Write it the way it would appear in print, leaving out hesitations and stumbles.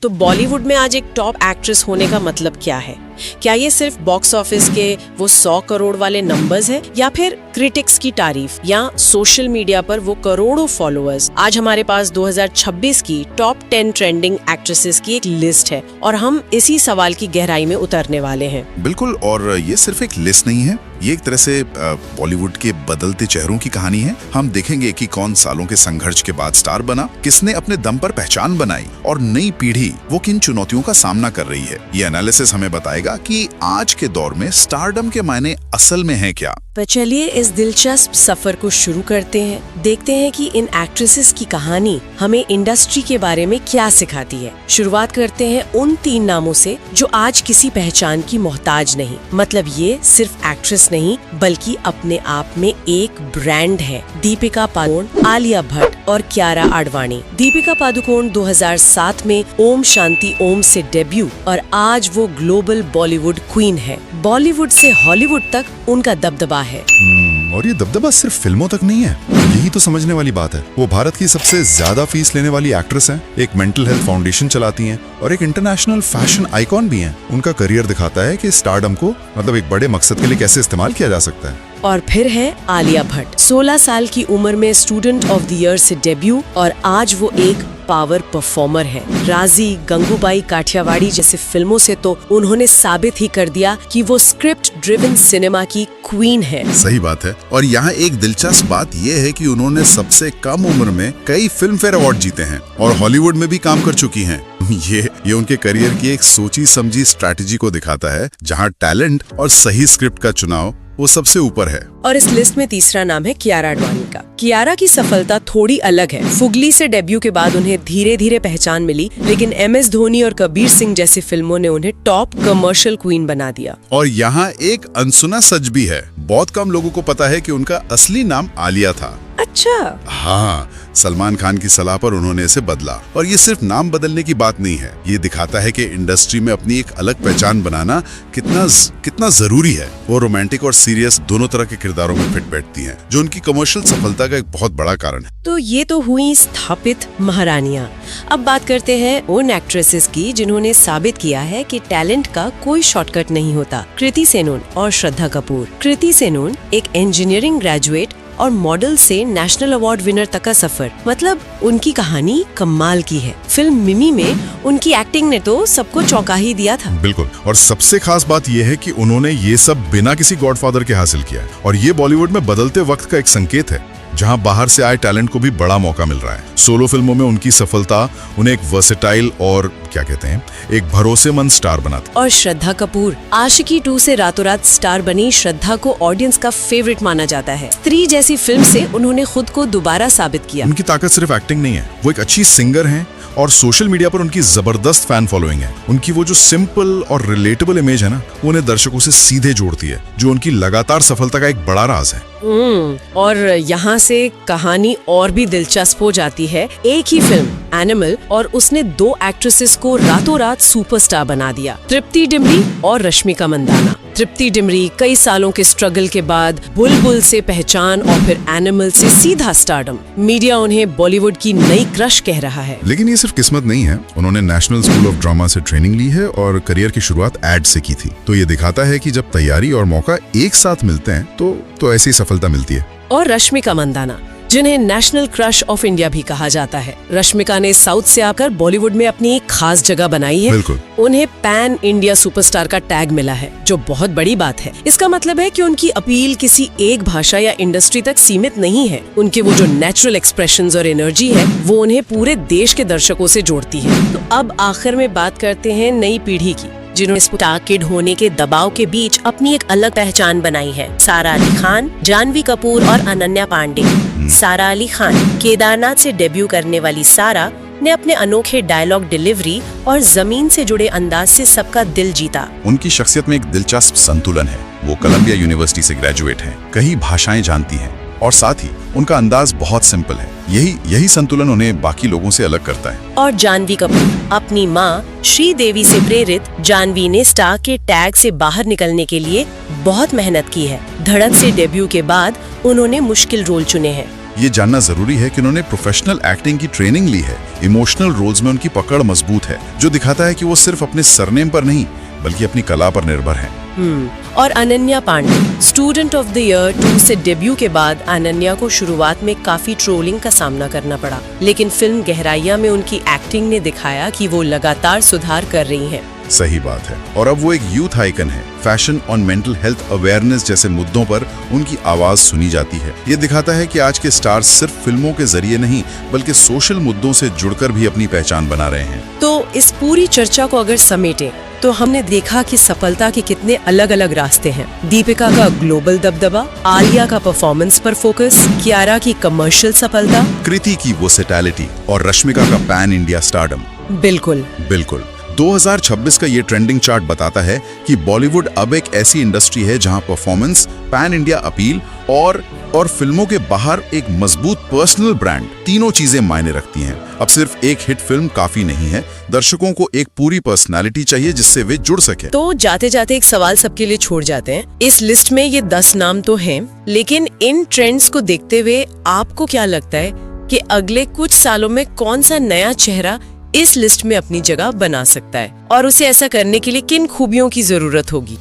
तो बॉलीवुड में आज एक टॉप एक्ट्रेस होने का मतलब क्या है? क्या ये सिर्फ बॉक्स ऑफिस के वो 100 करोड़ वाले नंबर्स हैं, या फिर क्रिटिक्स की तारीफ, या सोशल मीडिया पर वो करोड़ों फॉलोअर्स? आज हमारे पास 2026 की टॉप 10 ट्रेंडिंग एक्ट्रेसेस की एक लिस्ट है और हम इसी सवाल की गहराई में उतरने वाले हैं। बिल्कुल, और ये सिर्फ एक लिस्ट नहीं है, ये एक तरह से बॉलीवुड के बदलते चेहरों की कहानी है। हम देखेंगे कि कौन सालों के संघर्ष के बाद स्टार बना, किसने अपने दम पर पहचान बनाई और नई पीढ़ी वो किन चुनौतियों का सामना कर रही है। ये एनालिसिस हमें बताएगा कि आज के दौर में स्टारडम के मायने असल में है क्या। तो चलिए इस दिलचस्प सफर को शुरू करते हैं। देखते हैं कि इन एक्ट्रेसेस की कहानी हमें इंडस्ट्री के बारे में क्या सिखाती है। शुरुआत करते हैं उन 3 नामों से जो आज किसी पहचान की मोहताज नहीं। मतलब ये सिर्फ एक्ट्रेस नहीं बल्कि अपने आप में एक ब्रांड है। दीपिका पादुकोण, आलिया भट्ट और कियारा आडवाणी। दीपिका पादुकोण 2007 में ओम शांति ओम से डेब्यू और आज वो ग्लोबल बॉलीवुड क्वीन है। बॉलीवुड से हॉलीवुड तक उनका दबदबा है। और ये दबदबा सिर्फ फिल्मों तक नहीं है, यही तो समझने वाली बात है। वो भारत की सबसे ज्यादा फीस लेने वाली एक्ट्रेस हैं, एक मेंटल हेल्थ फाउंडेशन चलाती हैं और एक इंटरनेशनल फैशन आइकॉन भी हैं। उनका करियर दिखाता है कि स्टारडम को मतलब एक बड़े मकसद के लिए कैसे इस्तेमाल किया जा सकता है। और फिर है आलिया भट्ट। 16 साल की उम्र में स्टूडेंट ऑफ द ईयर से डेब्यू और आज वो एक पावर परफॉर्मर है। राजी, गंगूबाई, काठियावाड़ी जैसे फिल्मों से तो उन्होंने साबित ही कर दिया कि वो स्क्रिप्ट ड्रिवन सिनेमा की क्वीन है। सही बात है। और यहाँ एक दिलचस्प बात यह है कि उन्होंने सबसे कम उम्र में कई फिल्म फेयर अवार्ड जीते हैं और हॉलीवुड में भी काम कर चुकी हैं। ये उनके करियर की एक सोची समझी स्ट्रैटेजी को दिखाता है, जहाँ टैलेंट और सही स्क्रिप्ट का चुनाव वो सबसे ऊपर है। और इस लिस्ट में तीसरा नाम है कियारा आडवाणी का। कियारा की सफलता थोड़ी अलग है। फुगली से डेब्यू के बाद उन्हें धीरे धीरे पहचान मिली, लेकिन MS धोनी और कबीर सिंह जैसी फिल्मों ने उन्हें टॉप कमर्शियल क्वीन बना दिया। और यहाँ एक अनसुना सच भी है, बहुत कम लोगों को पता है कि उनका असली नाम आलिया था। अच्छा। हाँ, सलमान खान की सलाह पर उन्होंने इसे बदला। और ये सिर्फ नाम बदलने की बात नहीं है, ये दिखाता है कि इंडस्ट्री में अपनी एक अलग पहचान बनाना कितना जरूरी है। वो रोमांटिक और सीरियस दोनों तरह के किरदारों में फिट बैठती हैं, जो उनकी कमर्शियल सफलता का एक बहुत बड़ा कारण है। तो ये तो हुई स्थापित महारानियां। अब बात करते हैं उन एक्ट्रेसेस की जिन्होंने साबित किया है कि टैलेंट का कोई शॉर्टकट नहीं होता। कृति सेनन और श्रद्धा कपूर। कृति सेनन एक इंजीनियरिंग ग्रेजुएट और मॉडल से नेशनल अवार्ड विनर तक का सफर, मतलब उनकी कहानी कमाल की है। फिल्म मिमी में उनकी एक्टिंग ने तो सबको चौंका ही दिया था। बिल्कुल, और सबसे खास बात यह है कि उन्होंने ये सब बिना किसी गॉडफादर के हासिल किया है। और ये बॉलीवुड में बदलते वक्त का एक संकेत है, जहां बाहर से आए टैलेंट को भी बड़ा मौका मिल रहा है। सोलो फिल्मों में उनकी सफलता उन्हें एक वर्सेटाइल और एक भरोसेमंद स्टार बनाती। और श्रद्धा कपूर आशिकी 2 से रातों रात स्टार बनी। श्रद्धा को ऑडियंस का फेवरेट माना जाता है। स्त्री जैसी फिल्म से उन्होंने खुद को दोबारा साबित किया। उनकी ताकत सिर्फ एक्टिंग नहीं है, वो एक अच्छी सिंगर हैं और सोशल मीडिया पर उनकी जबरदस्त फैन फॉलोइंग है। उनकी वो जो सिंपल और रिलेटेबल इमेज है ना, वो उन्हें दर्शकों से सीधे जोड़ती है, जो उनकी लगातार सफलता का एक बड़ा राज है। और यहाँ से कहानी और भी दिलचस्प हो जाती है। एक ही फिल्म एनिमल और उसने 2 एक्ट्रेसेस को रातों रात सुपरस्टार बना दिया, तृप्ति डिमरी और रश्मिका मंदाना। तृप्ति डिमरी कई सालों के स्ट्रगल के बाद बुलबुल से पहचान और फिर एनिमल से सीधा स्टारडम। मीडिया उन्हें बॉलीवुड की नई क्रश कह रहा है। लेकिन ये सिर्फ किस्मत नहीं है, उन्होंने नेशनल स्कूल ऑफ ड्रामा से ट्रेनिंग ली है और करियर की शुरुआत एड से की थी। तो ये दिखाता है कि जब तैयारी और मौका एक साथ मिलते हैं तो ऐसी सफलता मिलती है। और रश्मिका मंदाना, जिन्हें नेशनल क्रश ऑफ इंडिया भी कहा जाता है। रश्मिका ने साउथ से आकर बॉलीवुड में अपनी एक खास जगह बनाई है। बिल्कुल। उन्हें पैन इंडिया सुपरस्टार का टैग मिला है, जो बहुत बड़ी बात है। इसका मतलब है कि उनकी अपील किसी एक भाषा या इंडस्ट्री तक सीमित नहीं है। उनके वो जो नेचुरल एक्सप्रेशंस और एनर्जी है, वो उन्हें पूरे देश के दर्शकों से जोड़ती है। तो अब आखिर में बात करते हैं नई पीढ़ी की, जिन्होंने स्टार किड होने के दबाव के बीच अपनी एक अलग पहचान बनाई है। सारा अली खान, जानवी कपूर और अनन्या पांडे। सारा अली खान। केदारनाथ से डेब्यू करने वाली सारा ने अपने अनोखे डायलॉग डिलीवरी और जमीन से जुड़े अंदाज से सबका दिल जीता। उनकी शख्सियत में एक दिलचस्प संतुलन है। वो कोलंबिया यूनिवर्सिटी से ग्रेजुएट हैं, कई भाषाएं जानती हैं और साथ ही उनका अंदाज बहुत सिंपल है। यही संतुलन उन्हें बाकी लोगों से अलग करता है। और जानवी कपूर, अपनी माँ श्रीदेवी से प्रेरित जानवी ने स्टार के टैग से बाहर निकलने के लिए बहुत मेहनत की है। धड़क से डेब्यू के बाद उन्होंने मुश्किल रोल चुने हैं, ये जानना जरूरी है कि उन्होंने प्रोफेशनल एक्टिंग की ट्रेनिंग ली है। इमोशनल रोल्स में उनकी पकड़ मजबूत है, जो दिखाता है कि वो सिर्फ अपने सरनेम पर नहीं बल्कि अपनी कला पर निर्भर हैं। और Ananya Pandey, student of the year 2 से डेब्यू के बाद अनन्या को शुरुआत में काफी ट्रोलिंग का सामना करना पड़ा, लेकिन फिल्म गहराइयां में उनकी एक्टिंग ने दिखाया कि वो लगातार सुधार कर रही हैं। सही बात है। और अब वो एक यूथ आइकन है। फैशन और मेंटल हेल्थ अवेयरनेस जैसे मुद्दों पर उनकी आवाज सुनी जाती है। ये दिखाता है कि आज के स्टार्स सिर्फ फिल्मों के जरिए नहीं बल्कि सोशल मुद्दों से जुड़कर भी अपनी पहचान बना रहे हैं। तो इस पूरी चर्चा को अगर समेटें तो हमने देखा कि सफलता के कितने अलग अलग रास्ते हैं। दीपिका का ग्लोबल दबदबा, आलिया का परफॉर्मेंस पर फोकस, कियारा की कमर्शियल सफलता, कृति की वर्सेटैलिटी और रश्मिका का पैन इंडिया स्टारडम। बिल्कुल 2026 का ये ट्रेंडिंग चार्ट बताता है कि बॉलीवुड अब एक ऐसी इंडस्ट्री है जहां परफॉर्मेंस, पैन इंडिया अपील और फिल्मों के बाहर एक मजबूत पर्सनल ब्रांड, तीनों चीजें मायने रखती हैं। अब सिर्फ एक हिट फिल्म काफी नहीं है, दर्शकों को एक पूरी पर्सनालिटी चाहिए जिससे वे जुड़ सके। तो जाते जाते एक सवाल सबके लिए छोड़ जाते हैं। इस लिस्ट में ये 10 नाम तो हैं, लेकिन इन ट्रेंड्स को देखते हुए आपको क्या लगता है कि अगले कुछ सालों में कौन सा नया चेहरा इस लिस्ट में अपनी जगह बना सकता है, और उसे ऐसा करने के लिए किन खूबियों की जरूरत होगी?